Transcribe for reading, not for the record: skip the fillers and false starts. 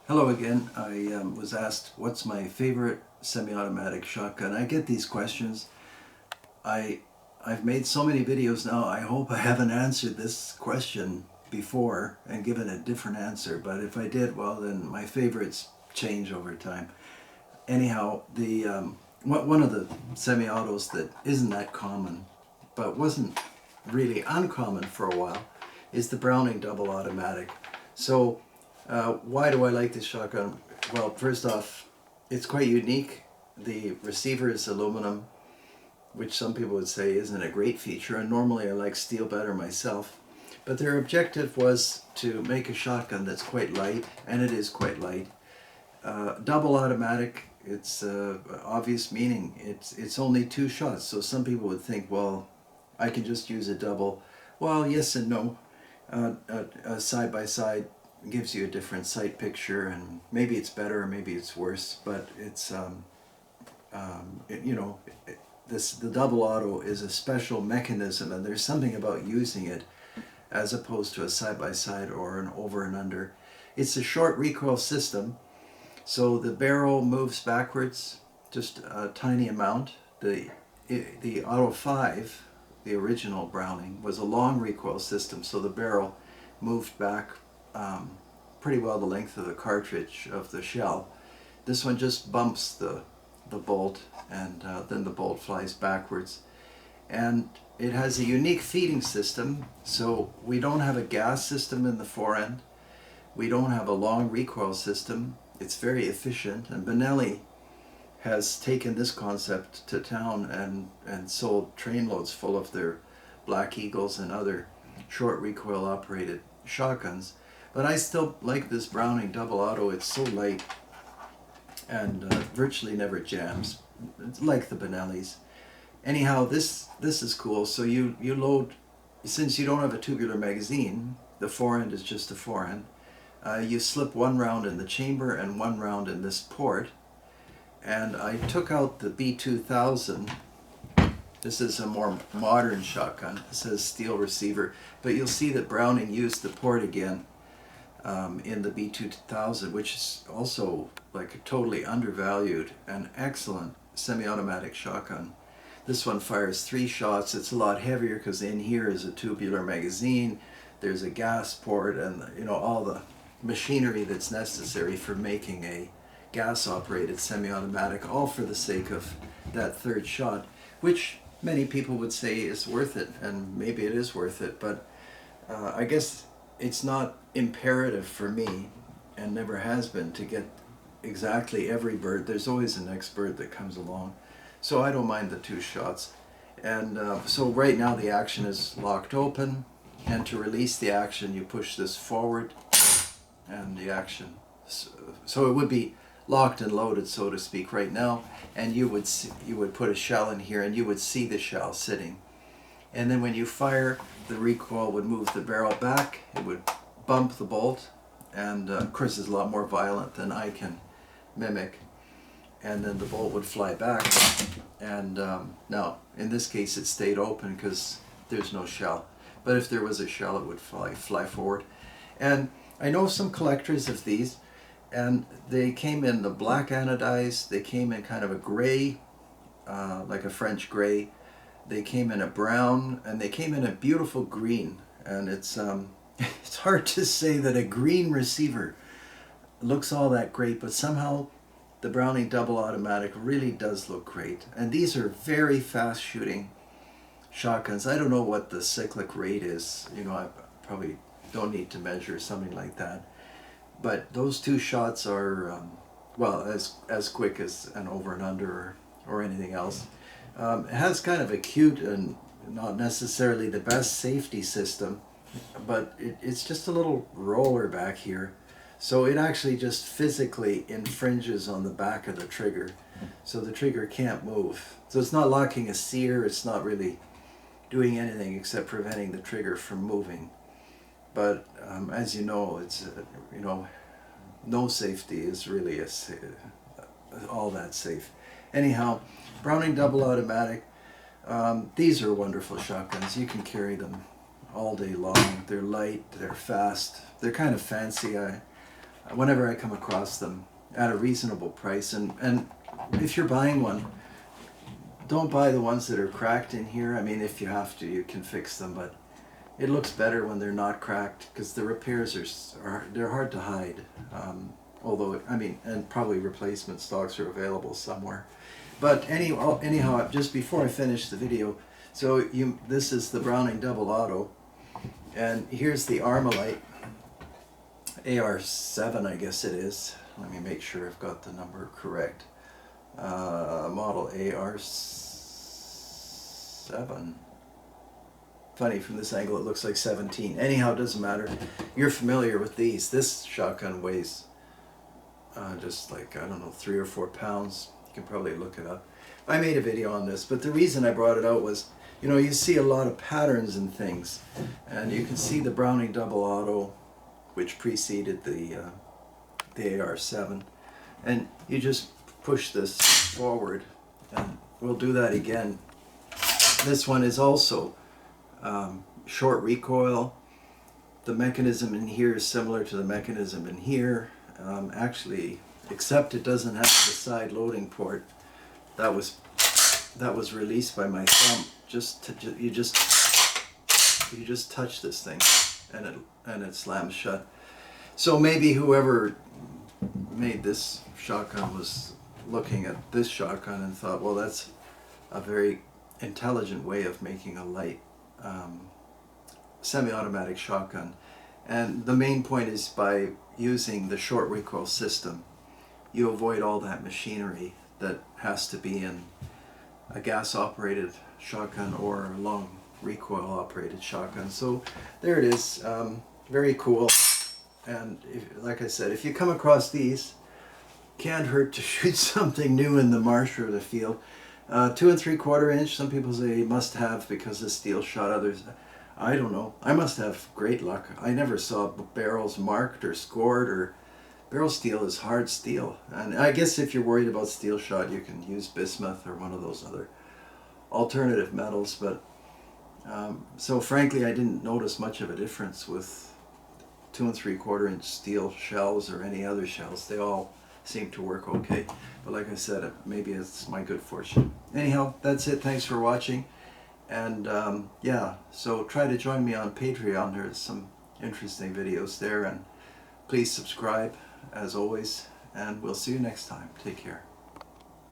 Hello again. I was asked what's my favorite semi-automatic shotgun. I get these questions. I, I've made so many videos now, I hope I haven't answered this question before and given a different answer, but if I did, well then my favorites change over time. Anyhow, one of the semi-autos that isn't that common, but wasn't really uncommon for a while, is the Browning double automatic. So why do I like this shotgun? Well, first off, it's quite unique. The receiver is aluminum, which some people would say isn't a great feature, and normally I like steel better myself. But their objective was to make a shotgun that's quite light, and it is quite light. Double automatic, it's obvious meaning. It's only two shots, so some people would think, well, I can just use a double. Well, yes and no. Side by side gives you a different sight picture, and maybe it's better or maybe it's worse, but it's the double auto is a special mechanism, and there's something about using it as opposed to a side by side or an over and under. It's a short recoil system, so the barrel moves backwards just a tiny amount. The Auto 5, the original Browning, was a long recoil system, so the barrel moved back pretty well the length of the cartridge of the shell. This one just bumps the bolt, and then the bolt flies backwards. And it has a unique feeding system, so we don't have a gas system in the forend. We don't have a long recoil system. It's very efficient, and Benelli has taken this concept to town and sold trainloads full of their Black Eagles and other short recoil operated shotguns. But I still like this Browning double auto. It's so light and virtually never jams. It's like the Benellis. Anyhow, this is cool. So you load, since you don't have a tubular magazine, the forend is just a forend. You slip one round in the chamber and one round in this port. And I took out the B2000. This is a more modern shotgun. It says steel receiver, but you'll see that Browning used the port again in the B2000, which is also like a totally undervalued and excellent semi-automatic shotgun. This one fires 3 shots. It's a lot heavier because in here is a tubular magazine. There's a gas port, and all the machinery that's necessary for making a gas-operated semi-automatic, all for the sake of that third shot, which many people would say is worth it, and maybe it is worth it, but I guess it's not imperative for me, and never has been, to get exactly every bird. There's always a next bird that comes along, so I don't mind the 2 shots. And so right now the action is locked open, and to release the action you push this forward, and the action, so it would be locked and loaded, so to speak, right now, and you would put a shell in here and you would see the shell sitting, and then when you fire, the recoil would move the barrel back, it would bump the bolt, and of course it's a lot more violent than I can mimic, and then the bolt would fly back, and now in this case it stayed open because there's no shell, but if there was a shell it would fly forward. And I know some collectors of these, and they came in the black anodized, they came in kind of a gray, like a French gray, they came in a brown, and they came in a beautiful green. And it's it's hard to say that a green receiver looks all that great, but somehow the Browning double automatic really does look great. And these are very fast shooting shotguns. I don't know what the cyclic rate is, I probably don't need to measure something like that. But those 2 shots are, well, as quick as an over and under or anything else. It has kind of a cute and not necessarily the best safety system, but it's just a little roller back here. So it actually just physically infringes on the back of the trigger. So the trigger can't move. So it's not locking a sear, it's not really doing anything except preventing the trigger from moving. But as you know, it's no safety is really all that safe. Anyhow, Browning double automatic. These are wonderful shotguns. You can carry them all day long. They're light. They're fast. They're kind of fancy. whenever I come across them at a reasonable price. And if you're buying one, don't buy the ones that are cracked in here. I mean, if you have to, you can fix them, but it looks better when they're not cracked, because the repairs they're hard to hide. Although, I mean, and probably replacement stocks are available somewhere. But anyhow, just before I finish the video, so this is the Browning Double Auto, and here's the Armalite AR7, I guess it is. Let me make sure I've got the number correct. Model AR7. Funny, from this angle it looks like 17. Anyhow, it doesn't matter. You're familiar with these. This shotgun weighs just like, I don't know, 3 or 4 pounds. You can probably look it up. I made a video on this, but the reason I brought it out was, you know, you see a lot of patterns and things, and you can see the Browning Double Auto, which preceded the AR7, and you just push this forward, and we'll do that again. This one is also short recoil. The mechanism in here is similar to the mechanism in here, actually, except it doesn't have the side loading port. That was released by my thumb. You just touch this thing, and it slams shut. So maybe whoever made this shotgun was looking at this shotgun and thought, well, that's a very intelligent way of making a light semi-automatic shotgun. And the main point is, by using the short recoil system, you avoid all that machinery that has to be in a gas operated shotgun or a long recoil operated shotgun. So there it is. Very cool. And like I said, if you come across these, can't hurt to shoot something new in the marsh or the field. 2 3/4 inch, some people say you must have because of steel shot. Others, I don't know. I must have great luck. I never saw barrels marked or scored. Or barrel steel is hard steel, and I guess if you're worried about steel shot, you can use bismuth or one of those other alternative metals. But so frankly, I didn't notice much of a difference with 2 3/4 inch steel shells or any other shells. They all seem to work okay. But like I said, maybe it's my good fortune. Anyhow, that's it. Thanks for watching. And yeah, so try to join me on Patreon. There's some interesting videos there. And please subscribe, as always. And we'll see you next time. Take care.